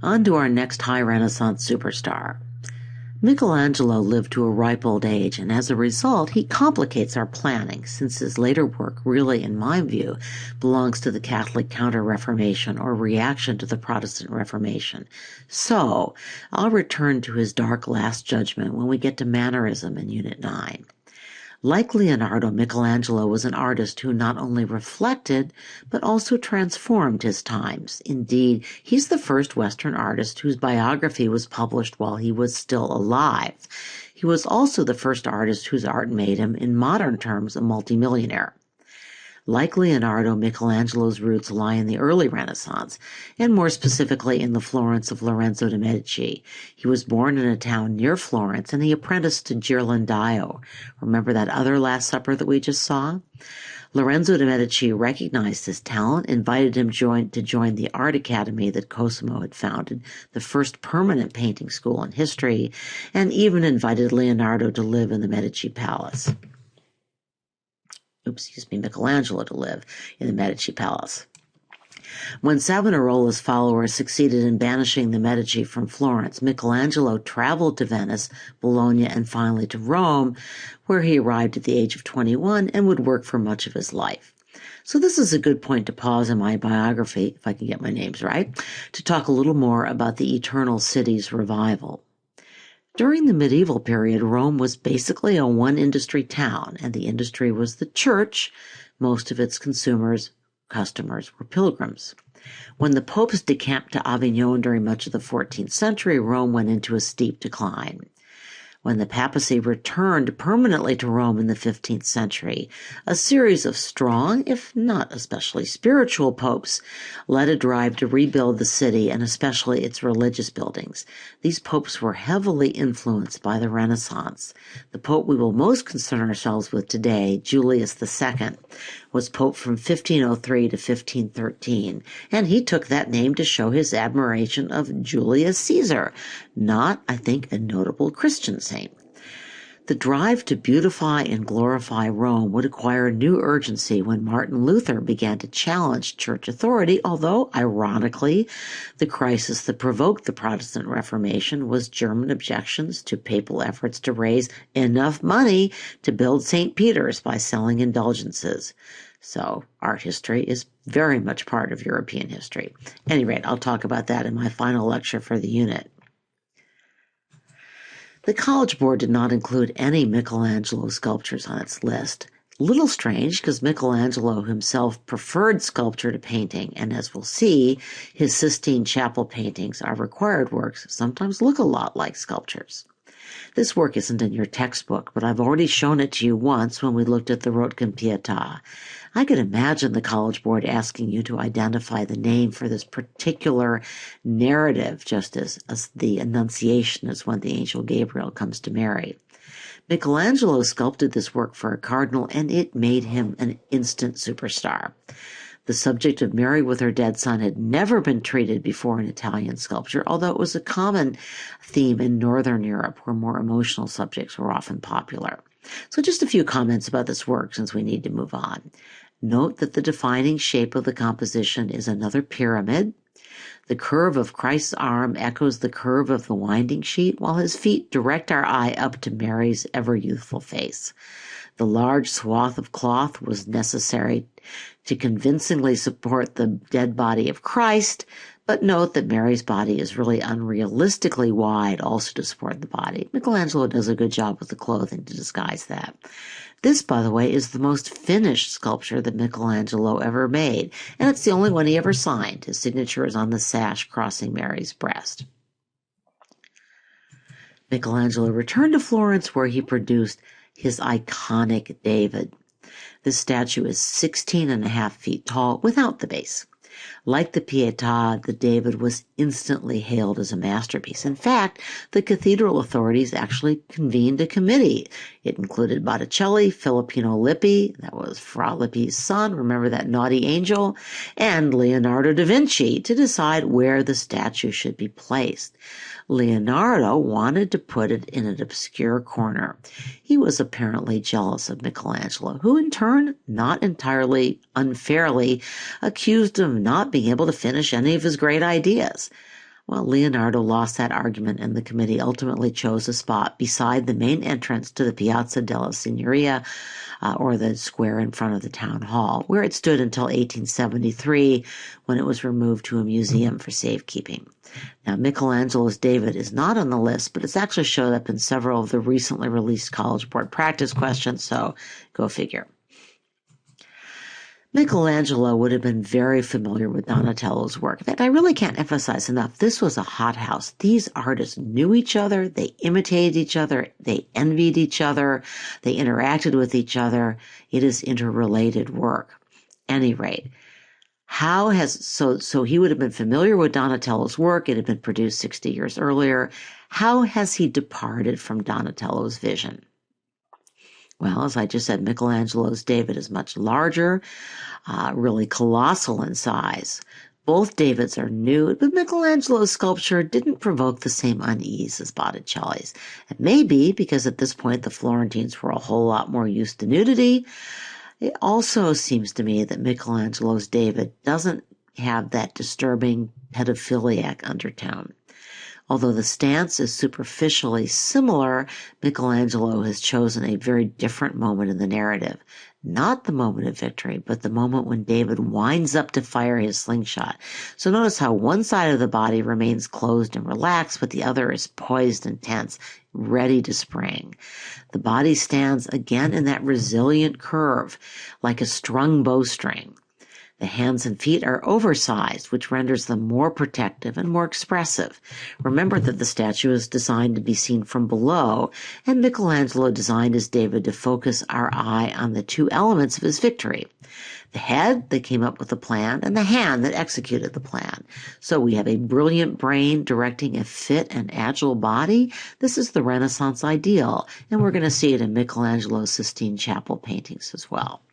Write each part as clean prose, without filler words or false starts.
On to our next high Renaissance superstar. Michelangelo lived to a ripe old age, and as a result, he complicates our planning, since his later work really, in my view, belongs to the Catholic Counter-Reformation or reaction to the Protestant Reformation. So, I'll return to his dark Last Judgment when we get to mannerism in Unit 9. Like Leonardo, Michelangelo was an artist who not only reflected, but also transformed his times. Indeed, he's the first Western artist whose biography was published while he was still alive. He was also the first artist whose art made him, in modern terms, a multimillionaire. Like Leonardo, Michelangelo's roots lie in the early Renaissance, and more specifically in the Florence of Lorenzo de' Medici. He was born in a town near Florence, and he apprenticed to Ghirlandaio. Remember that other Last Supper that we just saw? Lorenzo de' Medici recognized his talent, invited him to join the art academy that Cosimo had founded, the first permanent painting school in history, and even invited Leonardo to live in the Medici Palace. Michelangelo to live in the Medici Palace. When Savonarola's followers succeeded in banishing the Medici from Florence, Michelangelo traveled to Venice, Bologna, and finally to Rome, where he arrived at the age of 21 and would work for much of his life. So this is a good point to pause in my biography, if I can get my names right, to talk a little more about the Eternal Cities revival. During the medieval period, Rome was basically a one-industry town, and the industry was the church. Most of its customers were pilgrims. When the popes decamped to Avignon during much of the 14th century, Rome went into a steep decline. When the papacy returned permanently to Rome in the 15th century, a series of strong, if not especially spiritual popes, led a drive to rebuild the city and especially its religious buildings. These popes were heavily influenced by the Renaissance. The pope we will most concern ourselves with today, Julius II, was pope from 1503 to 1513, and he took that name to show his admiration of Julius Caesar, not, I think, a notable Christian saint. The drive to beautify and glorify Rome would acquire new urgency when Martin Luther began to challenge church authority, although, ironically, the crisis that provoked the Protestant Reformation was German objections to papal efforts to raise enough money to build St. Peter's by selling indulgences. So art history is very much part of European history. At any rate, I'll talk about that in my final lecture for the unit. The College Board did not include any Michelangelo sculptures on its list. Little strange, because Michelangelo himself preferred sculpture to painting, and as we'll see, his Sistine Chapel paintings, our required works, sometimes look a lot like sculptures. This work isn't in your textbook, but I've already shown it to you once when we looked at the Rotgen Pieta. I could imagine the College Board asking you to identify the name for this particular narrative, just as the Annunciation is when the angel Gabriel comes to Mary. Michelangelo sculpted this work for a cardinal, and it made him an instant superstar. The subject of Mary with her dead son had never been treated before in Italian sculpture, although it was a common theme in Northern Europe, where more emotional subjects were often popular. So just a few comments about this work, since we need to move on. Note that the defining shape of the composition is another pyramid. The curve of Christ's arm echoes the curve of the winding sheet, while his feet direct our eye up to Mary's ever-youthful face. The large swath of cloth was necessary to convincingly support the dead body of Christ, but note that Mary's body is really unrealistically wide also to support the body. Michelangelo does a good job with the clothing to disguise that. This, by the way, is the most finished sculpture that Michelangelo ever made, and it's the only one he ever signed. His signature is on the sash crossing Mary's breast. Michelangelo returned to Florence, where he produced his iconic David. This statue is 16.5 feet tall without the base. Like the Pieta, the David was instantly hailed as a masterpiece. In fact, the cathedral authorities actually convened a committee. It included Botticelli, Filippino Lippi, that was Fra Lippi's son, remember that naughty angel, and Leonardo da Vinci to decide where the statue should be placed. Leonardo wanted to put it in an obscure corner. He was apparently jealous of Michelangelo, who in turn, not entirely unfairly, accused him of not being able to finish any of his great ideas. Well, Leonardo lost that argument, and the committee ultimately chose a spot beside the main entrance to the Piazza della Signoria, or the square in front of the town hall, where it stood until 1873, when it was removed to a museum for safekeeping. Now, Michelangelo's David is not on the list, but it's actually showed up in several of the recently released College Board practice questions, so go figure. Michelangelo would have been very familiar with Donatello's work. In fact, I really can't emphasize enough, this was a hothouse. These artists knew each other, they imitated each other, they envied each other, they interacted with each other. It is interrelated work. Any rate, so he would have been familiar with Donatello's work. It had been produced 60 years earlier. How has he departed from Donatello's vision? Well, as I just said, Michelangelo's David is much larger, really colossal in size. Both Davids are nude, but Michelangelo's sculpture didn't provoke the same unease as Botticelli's. It may be because at this point the Florentines were a whole lot more used to nudity. It also seems to me that Michelangelo's David doesn't have that disturbing pedophiliac undertone. Although the stance is superficially similar, Michelangelo has chosen a very different moment in the narrative. Not the moment of victory, but the moment when David winds up to fire his slingshot. So notice how one side of the body remains closed and relaxed, but the other is poised and tense, ready to spring. The body stands again in that resilient curve, like a strung bowstring. The hands and feet are oversized, which renders them more protective and more expressive. Remember that the statue is designed to be seen from below, and Michelangelo designed his David to focus our eye on the two elements of his victory: the head that came up with the plan and the hand that executed the plan. So we have a brilliant brain directing a fit and agile body. This is the Renaissance ideal, and we're going to see it in Michelangelo's Sistine Chapel paintings as well.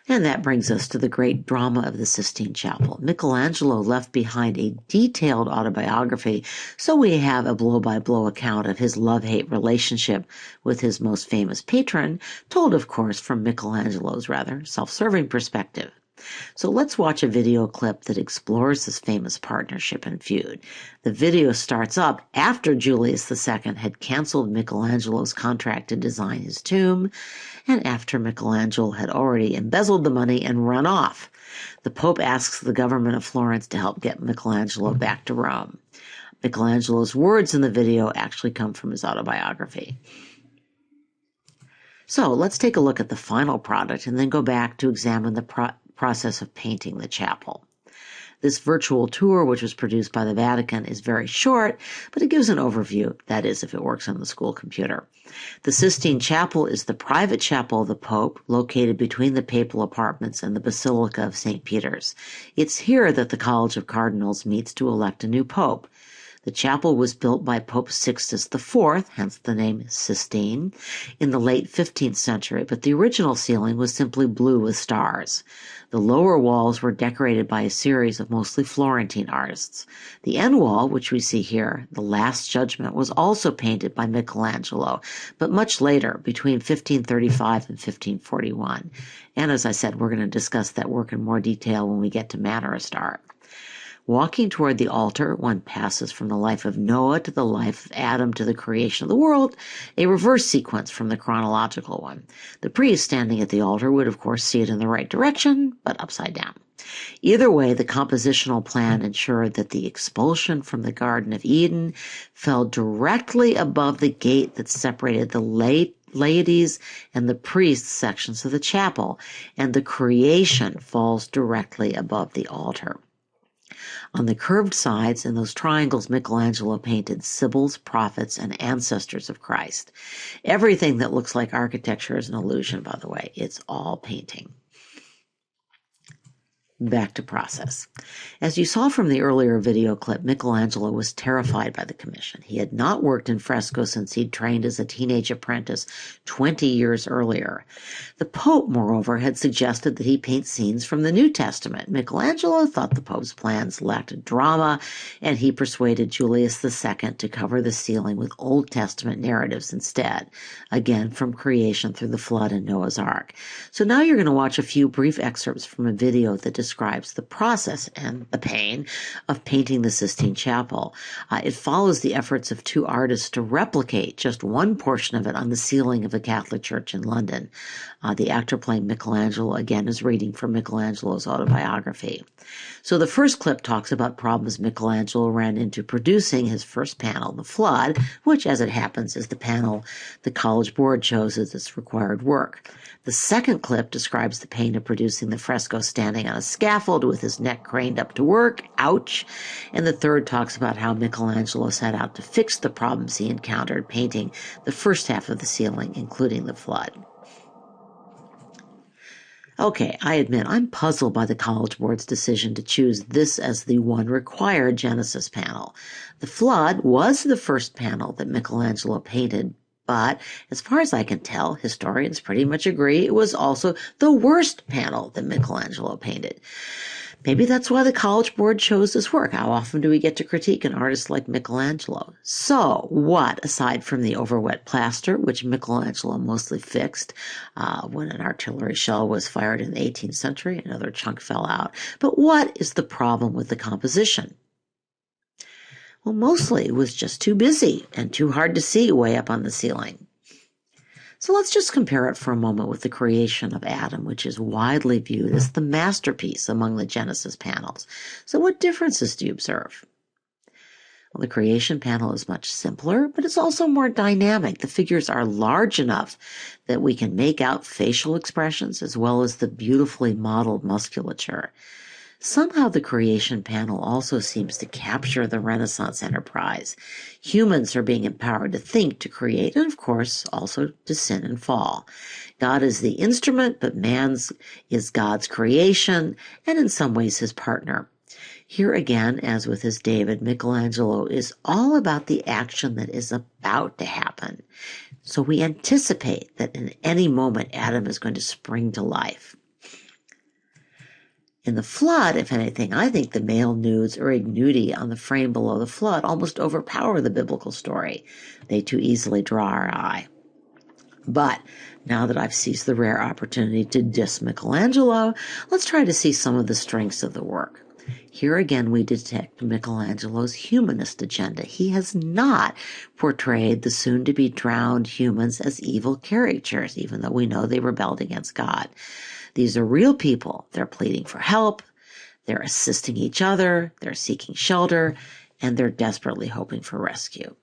And that brings us to the great drama of the Sistine Chapel. Michelangelo left behind a detailed autobiography, so we have a blow-by-blow account of his love-hate relationship with his most famous patron, told, of course, from Michelangelo's rather self-serving perspective. So let's watch a video clip that explores this famous partnership and feud. The video starts up after Julius II had canceled Michelangelo's contract to design his tomb, and after Michelangelo had already embezzled the money and run off. The Pope asks the government of Florence to help get Michelangelo back to Rome. Michelangelo's words in the video actually come from his autobiography. So let's take a look at the final product and then go back to examine the process of painting the chapel. This virtual tour, which was produced by the Vatican, is very short, but it gives an overview, that is, if it works on the school computer. The Sistine Chapel is the private chapel of the Pope, located between the papal apartments and the Basilica of St. Peter's. It's here that the College of Cardinals meets to elect a new pope. The chapel was built by Pope Sixtus IV, hence the name Sistine, in the late 15th century, but the original ceiling was simply blue with stars. The lower walls were decorated by a series of mostly Florentine artists. The end wall, which we see here, the Last Judgment, was also painted by Michelangelo, but much later, between 1535 and 1541. And as I said, we're going to discuss that work in more detail when we get to Mannerist art. Walking toward the altar, one passes from the life of Noah to the life of Adam to the creation of the world, a reverse sequence from the chronological one. The priest standing at the altar would, of course, see it in the right direction, but upside down. Either way, the compositional plan ensured that the expulsion from the Garden of Eden fell directly above the gate that separated the laities and the priests sections of the chapel, and the creation falls directly above the altar. On the curved sides, in those triangles, Michelangelo painted Sybils, prophets, and ancestors of Christ. Everything that looks like architecture is an illusion, by the way. It's all painting. Back to process. As you saw from the earlier video clip, Michelangelo was terrified by the commission. He had not worked in fresco since he'd trained as a teenage apprentice 20 years earlier. The Pope, moreover, had suggested that he paint scenes from the New Testament. Michelangelo thought the Pope's plans lacked drama, and he persuaded Julius II to cover the ceiling with Old Testament narratives instead, again from creation through the flood and Noah's Ark. So now you're going to watch a few brief excerpts from a video that describes the process and the pain of painting the Sistine Chapel. It follows the efforts of two artists to replicate just one portion of it on the ceiling of a Catholic church in London. The actor playing Michelangelo, again, is reading from Michelangelo's autobiography. So the first clip talks about problems Michelangelo ran into producing his first panel, The Flood, which, as it happens, is the panel the College Board chose as its required work. The second clip describes the pain of producing the fresco standing on a scaffold with his neck craned up to work. Ouch. And the third talks about how Michelangelo set out to fix the problems he encountered painting the first half of the ceiling, including the flood. Okay, I admit I'm puzzled by the College Board's decision to choose this as the one required Genesis panel. The flood was the first panel that Michelangelo painted, but as far as I can tell, historians pretty much agree it was also the worst panel that Michelangelo painted. Maybe that's why the College Board chose this work. How often do we get to critique an artist like Michelangelo? So, what, aside from the overwet plaster, which Michelangelo mostly fixed when an artillery shell was fired in the 18th century, another chunk fell out, but what is the problem with the composition? Well, mostly it was just too busy and too hard to see way up on the ceiling. So let's just compare it for a moment with the creation of Adam, which is widely viewed as the masterpiece among the Genesis panels. So what differences do you observe? Well, the creation panel is much simpler, but it's also more dynamic. The figures are large enough that we can make out facial expressions as well as the beautifully modeled musculature. Somehow the creation panel also seems to capture the Renaissance enterprise. Humans are being empowered to think, to create, and of course also to sin and fall. God is the instrument, but man is God's creation, and in some ways his partner. Here again, as with his David, Michelangelo is all about the action that is about to happen. So we anticipate that in any moment Adam is going to spring to life. In the flood, if anything, I think the male nudes or ignudi on the frame below the flood almost overpower the biblical story. They too easily draw our eye. But now that I've seized the rare opportunity to diss Michelangelo, let's try to see some of the strengths of the work. Here again we detect Michelangelo's humanist agenda. He has not portrayed the soon-to-be drowned humans as evil caricatures, even though we know they rebelled against God. These are real people. They're pleading for help, they're assisting each other, they're seeking shelter, and they're desperately hoping for rescue.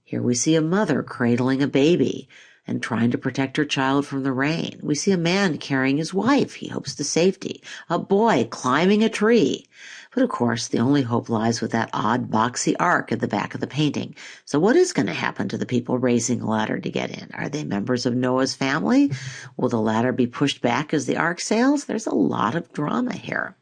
Here we see a mother cradling a baby and trying to protect her child from the rain. We see a man carrying his wife. He hopes to safety. A boy climbing a tree. But of course, the only hope lies with that odd boxy ark at the back of the painting. So what is going to happen to the people raising a ladder to get in? Are they members of Noah's family? Will the ladder be pushed back as the ark sails? There's a lot of drama here.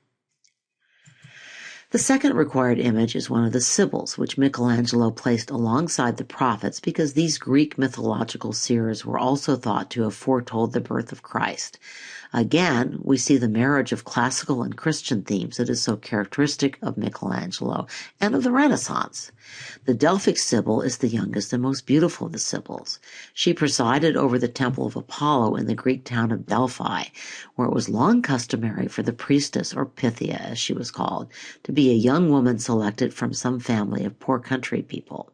The second required image is one of the Sybils, which Michelangelo placed alongside the prophets because these Greek mythological seers were also thought to have foretold the birth of Christ. Again, we see the marriage of classical and Christian themes that is so characteristic of Michelangelo and of the Renaissance. The Delphic Sybil is the youngest and most beautiful of the Sybils. She presided over the temple of Apollo in the Greek town of Delphi, where it was long customary for the priestess, or Pythia as she was called, to be a young woman selected from some family of poor country people.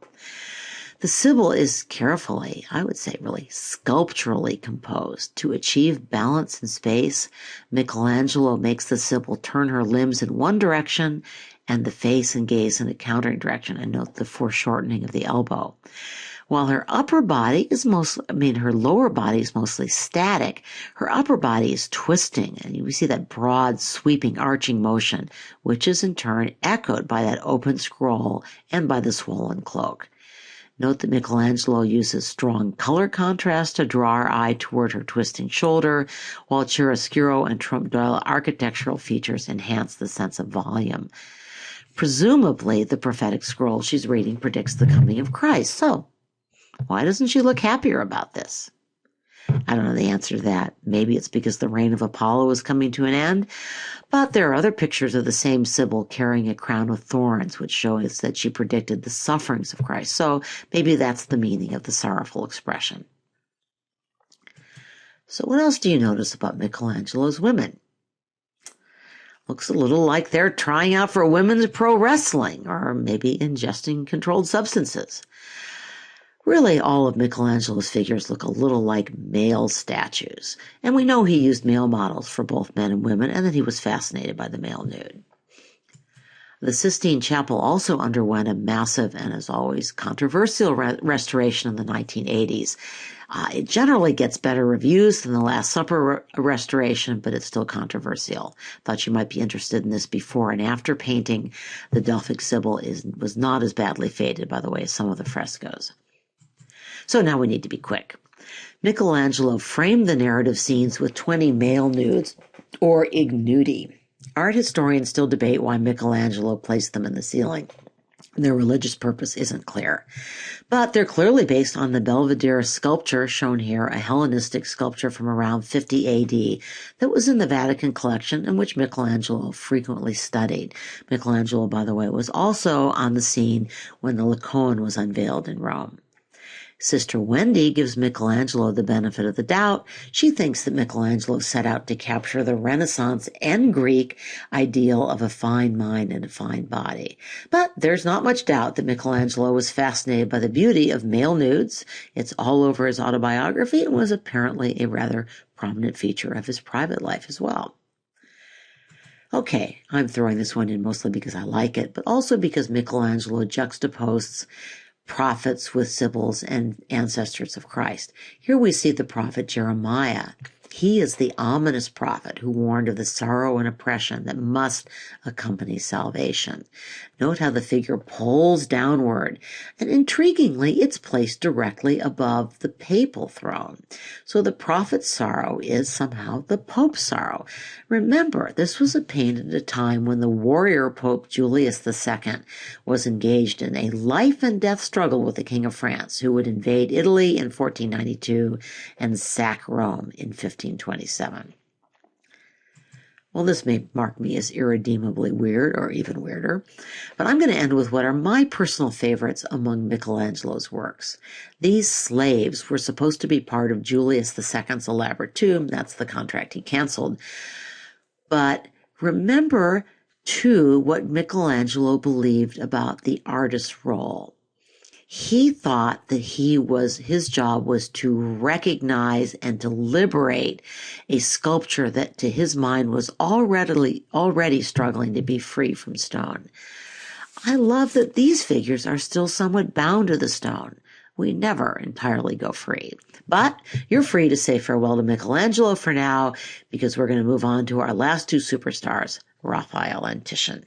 The Sybil is carefully, I would say really sculpturally composed. To achieve balance in space, Michelangelo makes the Sybil turn her limbs in one direction and the face and gaze in a countering direction, and note the foreshortening of the elbow. While her upper body is her lower body is mostly static, her upper body is twisting, and you see that broad, sweeping, arching motion, which is in turn echoed by that open scroll and by the swollen cloak. Note that Michelangelo uses strong color contrast to draw our eye toward her twisting shoulder, while chiaroscuro and trompe-l'oeil architectural features enhance the sense of volume. Presumably, the prophetic scroll she's reading predicts the coming of Christ, so why doesn't she look happier about this? I don't know the answer to that. Maybe it's because the reign of Apollo is coming to an end, but there are other pictures of the same Sybil carrying a crown of thorns, which shows that she predicted the sufferings of Christ. So maybe that's the meaning of the sorrowful expression. So what else do you notice about Michelangelo's women? Looks a little like they're trying out for women's pro wrestling, or maybe ingesting controlled substances. Really, all of Michelangelo's figures look a little like male statues, and we know he used male models for both men and women, and that he was fascinated by the male nude. The Sistine Chapel also underwent a massive and, as always, controversial restoration in the 1980s. It generally gets better reviews than the Last Supper restoration, but it's still controversial. Thought you might be interested in this before and after painting. The Delphic Sibyl was not as badly faded, by the way, as some of the frescoes. So now we need to be quick. Michelangelo framed the narrative scenes with 20 male nudes, or ignudi. Art historians still debate why Michelangelo placed them in the ceiling. Their religious purpose isn't clear. But they're clearly based on the Belvedere sculpture shown here, a Hellenistic sculpture from around 50 AD that was in the Vatican collection and which Michelangelo frequently studied. Michelangelo, by the way, was also on the scene when the Laocoon was unveiled in Rome. Sister Wendy gives Michelangelo the benefit of the doubt. She thinks that Michelangelo set out to capture the Renaissance and Greek ideal of a fine mind and a fine body. But there's not much doubt that Michelangelo was fascinated by the beauty of male nudes. It's all over his autobiography and was apparently a rather prominent feature of his private life as well. Okay, I'm throwing this one in mostly because I like it, but also because Michelangelo juxtaposes prophets with Sybils and ancestors of Christ. Here we see the prophet Jeremiah. He is the ominous prophet who warned of the sorrow and oppression that must accompany salvation. Note how the figure pulls downward, and intriguingly, it's placed directly above the papal throne. So the prophet's sorrow is somehow the pope's sorrow. Remember, this was a paint at a time when the warrior Pope Julius II was engaged in a life and death struggle with the King of France, who would invade Italy in 1492 and sack Rome in 1527. Well, this may mark me as irredeemably weird, or even weirder, but I'm going to end with what are my personal favorites among Michelangelo's works. These slaves were supposed to be part of Julius II's elaborate tomb. That's the contract he canceled. But remember, too, what Michelangelo believed about the artist's role. He thought that his job was to recognize and to liberate a sculpture that to his mind was already struggling to be free from stone. I love that these figures are still somewhat bound to the stone. We never entirely go free. But you're free to say farewell to Michelangelo for now, because we're going to move on to our last two superstars, Raphael and Titian.